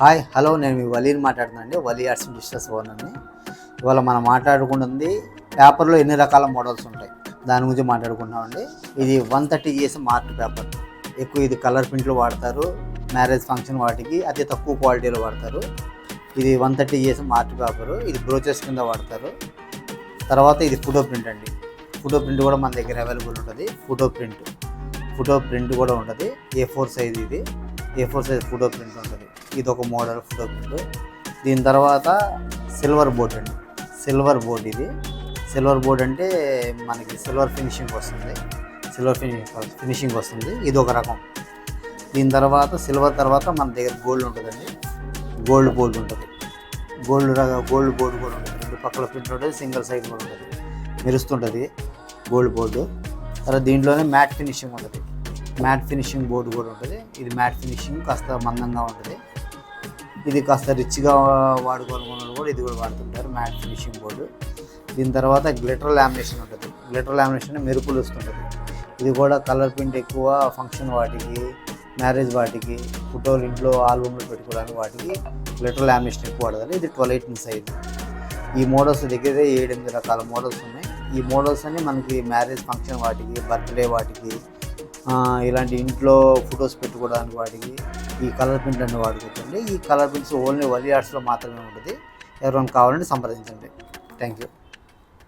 Hi hello నేను మీ వలీని మాట్లాడుతున్నానండి. Vali arts and digitals ఓనర్ని. ఇవాళ మనం మాట్లాడుకుంటుంది పేపర్లో ఎన్ని రకాల మోడల్స్ ఉంటాయి దాని గురించి మాట్లాడుకుంటామండి. ఇది 130 GS మార్క్ పేపర్. ఎక్కువ ఇది కలర్ ప్రింట్లు వాడతారు, మ్యారేజ్ ఫంక్షన్ వాటికి అతి తక్కువ క్వాలిటీలో వాడతారు. ఇది 130 GS మార్క్ పేపరు. ఇది బ్రోచర్స్ కింద వాడతారు. తర్వాత ఇది ఫోటో ప్రింట్ అండి. ఫోటో ప్రింట్ కూడా మన దగ్గర అవైలబుల్ ఉంటుంది. ఫోటో ప్రింట్ కూడా ఉంటుంది. A4 సైజ్ ఇది. A4 సైజ్ ఫోటో ప్రింట్ ఉంటుంది. ఇది ఒక మోడల్ ఫోటో ప్రింట్. దీని తర్వాత సిల్వర్ బోర్డ్ అండి. ఇది సిల్వర్ బోర్డ్ అంటే మనకి సిల్వర్ ఫినిషింగ్ వస్తుంది. ఇది ఒక రకం. దీని తర్వాత సిల్వర్ తర్వాత మన దగ్గర గోల్డ్ ఉంటుందండి. గోల్డ్ బోర్డు ఉంటుంది. గోల్డ్ బోర్డు కూడా ఉంటుంది. రెండు పక్కల ప్రింట్ ఉంటుంది, సింగిల్ సైడ్ కూడా ఉంటుంది, మెరుస్తుంటుంది గోల్డ్ బోర్డు. తర్వాత దీంట్లోనే మ్యాట్ ఫినిషింగ్ బోర్డు కూడా ఉంటుంది. ఇది మ్యాట్ ఫినిషింగ్ కాస్త మందంగా ఉంటుంది. ఇది కాస్త రిచ్గా వాడుకోవాలనుకున్న కూడా ఇది కూడా వాడుతుంటారు, మ్యాట్ ఫినిషింగ్ బోర్డు. దీని తర్వాత గ్లిటర్ లామినేషన్ ఉంటుంది. గ్లిటర్ లామినేషన్ మెరుపులు వస్తుంటుంది. ఇది కూడా కలర్ ప్రింట్ ఎక్కువ ఫంక్షన్ వాటికి, మ్యారేజ్ వాటికి, ఫోటోలు ఇంట్లో ఆల్బమ్లో పెట్టుకోవడానికి వాటికి గ్లిటర్ లామినేషన్ ఎక్కువ వాడతారు. ఇది 12 ఇంచ్ సైజ్. ఈ మోడల్స్ దగ్గర 7-8 రకాల మోడల్స్ ఉన్నాయి. ఈ మోడల్స్ అన్ని మనకి మ్యారేజ్ ఫంక్షన్ వాటికి, బర్త్డే వాటికి, ఇలాంటి ఇంట్లో ఫొటోస్ పెట్టుకోవడానికి వాటికి ఈ కలర్ ప్రింట్ అన్ని వాడుకోవచ్చండి. ఈ కలర్ ప్రింట్స్ ఓన్లీ వలీ ఆర్ట్స్లో మాత్రమే ఉంటుంది. ఎవరైనా కావాలంటే సంప్రదించండి. Thank you.